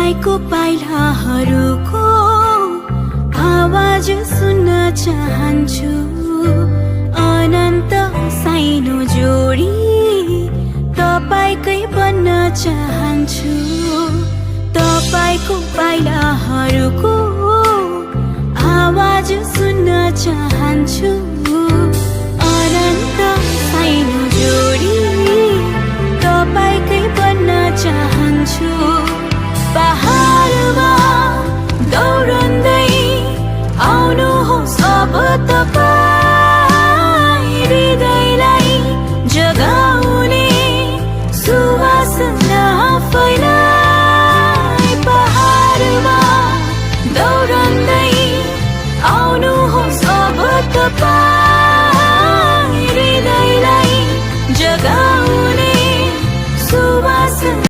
तपाईँको पाइलाहरूको आवाज सुन्न चाहन्छु। अनन्त साइनो जोडी तपाईँकै बन्न चाहन्छु। तपाईँको पाइलाहरूको आवाज सुन्न चाहन्छु। अनन्त साइनो जोडी तपाईँकै बन्न चाहन्छु।